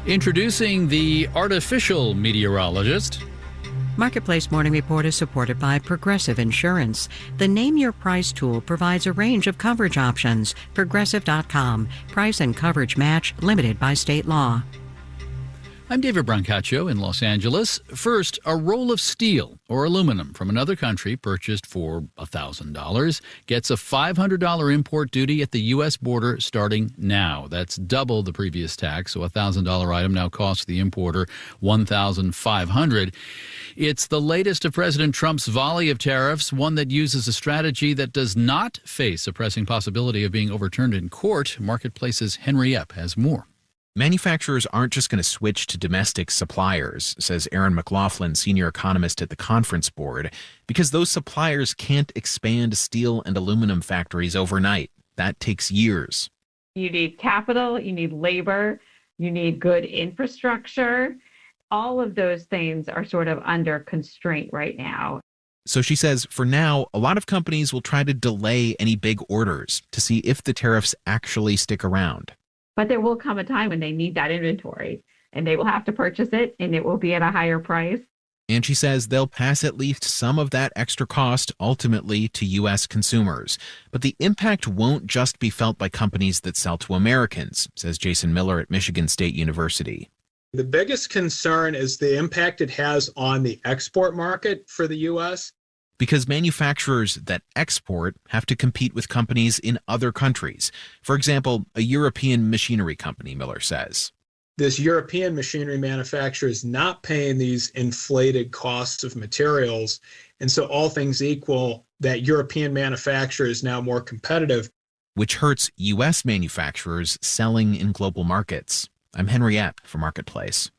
Introducing the artificial meteorologist. Marketplace Morning Report is supported by Progressive Insurance. The Name Your Price tool provides a range of coverage options. Progressive.com. Price and coverage match limited by state law. I'm David Brancaccio in Los Angeles. First, a roll of steel or aluminum from another country purchased for $1,000 gets a $500 import duty at the U.S. border starting now. That's double the previous tax, so a $1,000 item now costs the importer $1,500. It's the latest of President Trump's volley of tariffs, one that uses a strategy that does not face a pressing possibility of being overturned in court. Marketplace's Henry Epp has more. Manufacturers aren't just going to switch to domestic suppliers, says Aaron McLaughlin, senior economist at the Conference Board, because those suppliers can't expand steel and aluminum factories overnight. That takes years. You need capital, you need labor, you need good infrastructure. All of those things are sort of under constraint right now. So she says, for now, a lot of companies will try to delay any big orders to see if the tariffs actually stick around. But there will come a time when they need that inventory and they will have to purchase it and it will be at a higher price. And she says they'll pass at least some of that extra cost ultimately to U.S. consumers. But the impact won't just be felt by companies that sell to Americans, says Jason Miller at Michigan State University. The biggest concern is the impact it has on the export market for the U.S. Because manufacturers that export have to compete with companies in other countries. For example, a European machinery company, Miller says. This European machinery manufacturer is not paying these inflated costs of materials. And so all things equal, that European manufacturer is now more competitive. Which hurts U.S. manufacturers selling in global markets. I'm Henry Epp for Marketplace.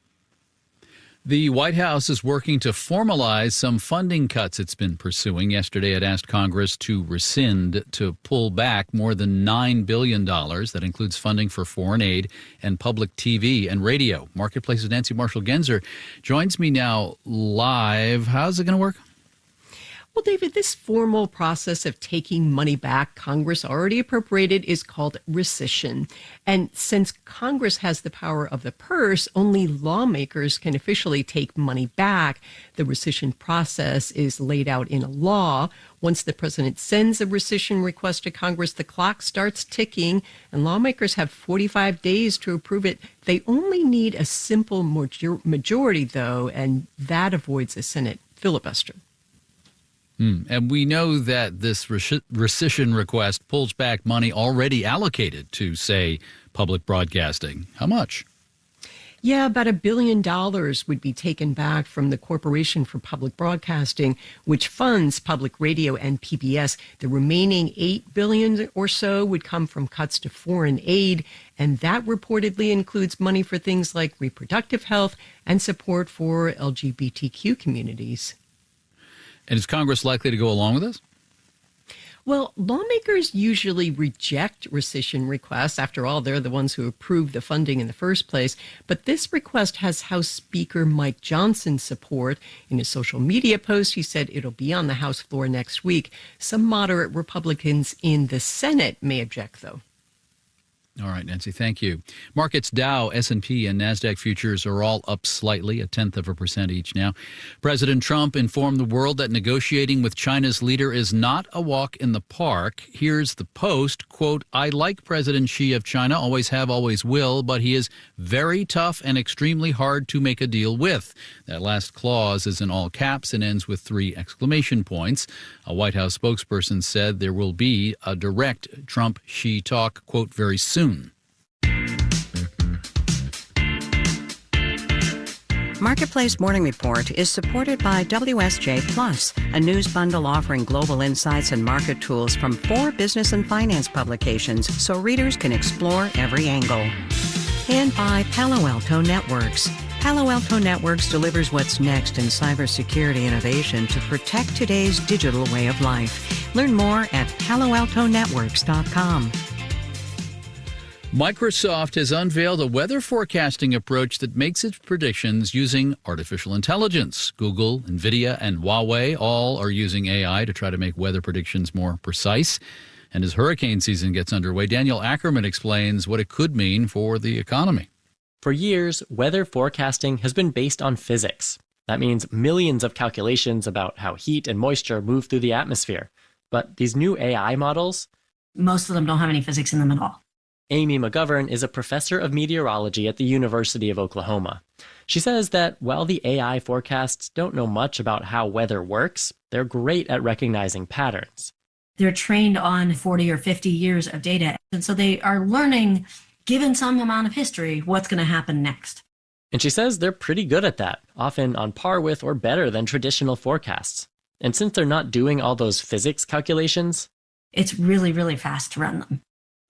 The White House is working to formalize some funding cuts it's been pursuing. Yesterday, it asked Congress to pull back more than $9 billion. That includes funding for foreign aid and public TV and radio. Marketplace's Nancy Marshall-Genzer joins me now live. How's it going to work? Well, David, this formal process of taking money back Congress already appropriated is called rescission. And since Congress has the power of the purse, only lawmakers can officially take money back. The rescission process is laid out in a law. Once the president sends a rescission request to Congress, the clock starts ticking, and lawmakers have 45 days to approve it. They only need a simple majority, though, and that avoids a Senate filibuster. And we know that this rescission request pulls back money already allocated to, say, public broadcasting. How much? Yeah, about $1 billion would be taken back from the Corporation for Public Broadcasting, which funds public radio and PBS. The remaining $8 billion or so would come from cuts to foreign aid, and that reportedly includes money for things like reproductive health and support for LGBTQ communities. And is Congress likely to go along with this? Well, lawmakers usually reject rescission requests. After all, they're the ones who approved the funding in the first place. But this request has House Speaker Mike Johnson's support. In a social media post, he said it'll be on the House floor next week. Some moderate Republicans in the Senate may object, though. All right, Nancy, thank you. Markets Dow, S&P, and NASDAQ futures are all up slightly, 0.1% each now. President Trump informed the world that negotiating with China's leader is not a walk in the park. Here's the Post, quote, "I like President Xi of China, always have, always will, but he is very tough and extremely hard to make a deal with." That last clause is in all caps and ends with 3 exclamation points. A White House spokesperson said there will be a direct Trump-Xi talk, quote, very soon. Marketplace Morning Report is supported by WSJ Plus, a news bundle offering global insights and market tools from 4 business and finance publications so readers can explore every angle. And by Palo Alto Networks. Palo Alto Networks delivers what's next in cybersecurity innovation to protect today's digital way of life. Learn more at paloaltonetworks.com. Microsoft has unveiled a weather forecasting approach that makes its predictions using artificial intelligence. Google, NVIDIA, and Huawei all are using AI to try to make weather predictions more precise. And as hurricane season gets underway, Daniel Ackerman explains what it could mean for the economy. For years, weather forecasting has been based on physics. That means millions of calculations about how heat and moisture move through the atmosphere. But these new AI models, most of them don't have any physics in them at all. Amy McGovern is a professor of meteorology at the University of Oklahoma. She says that while the AI forecasts don't know much about how weather works, they're great at recognizing patterns. They're trained on 40 or 50 years of data, and so they are learning, given some amount of history, what's going to happen next. And she says they're pretty good at that, often on par with or better than traditional forecasts. And since they're not doing all those physics calculations, it's really, really fast to run them.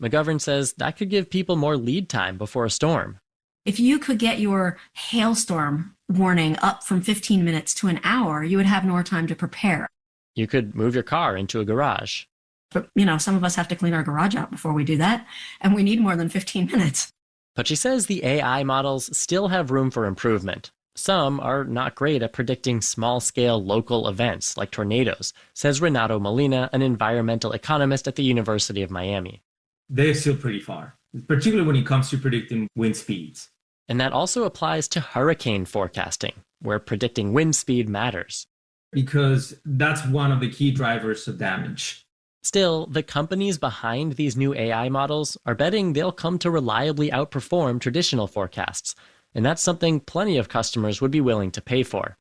McGovern says that could give people more lead time before a storm. If you could get your hailstorm warning up from 15 minutes to an hour, you would have more time to prepare. You could move your car into a garage. But, some of us have to clean our garage out before we do that, and we need more than 15 minutes. But she says the AI models still have room for improvement. Some are not great at predicting small-scale local events like tornadoes, says Renato Molina, an environmental economist at the University of Miami. They're still pretty far, particularly when it comes to predicting wind speeds. And that also applies to hurricane forecasting, where predicting wind speed matters. Because that's one of the key drivers of damage. Still, the companies behind these new AI models are betting they'll come to reliably outperform traditional forecasts. And that's something plenty of customers would be willing to pay for.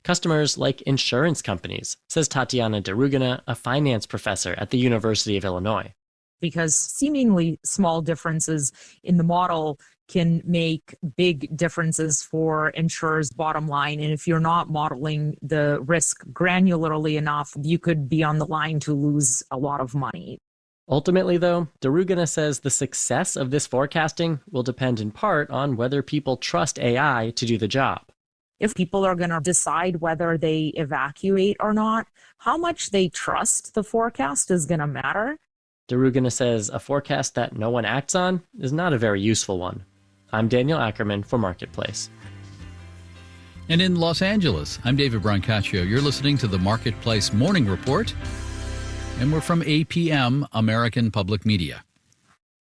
Customers like insurance companies, says Tatiana Derugina, a finance professor at the University of Illinois. Because seemingly small differences in the model can make big differences for insurers' bottom line. And if you're not modeling the risk granularly enough, you could be on the line to lose a lot of money. Ultimately, though, Derugina says the success of this forecasting will depend in part on whether people trust AI to do the job. If people are going to decide whether they evacuate or not, how much they trust the forecast is going to matter. Derugina says a forecast that no one acts on is not a very useful one. I'm Daniel Ackerman for Marketplace. And in Los Angeles, I'm David Brancaccio. You're listening to the Marketplace Morning Report, and we're from APM, American Public Media.